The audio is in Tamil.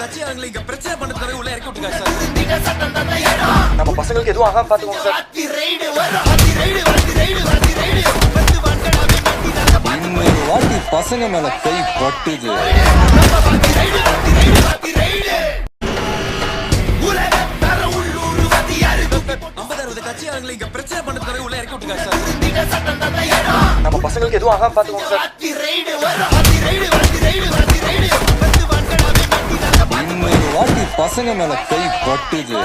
கட்சி அவங்களை இங்க பிரச்சனை பண்றதுக்காக உள்ள இறக்கி விட்டுருக்காங்க சார். நம்ம பசங்களுக்கு எதுவும் ஆகாம பாத்துக்கோங்க சார். இன்னொரு வாட்டி பசங்க மேல கை பட்டுது. 50-60 கட்சி அவங்களை இங்க பிரச்சனை பண்றதுக்காக உள்ள இறக்கி விட்டுருக்காங்க சார். நம்ம பசங்களுக்கு எதுவும் ஆகாம பாத்துக்கோங்க சார். இன்னொரு வாட்டி பசங்க மேல கை பட்டுது.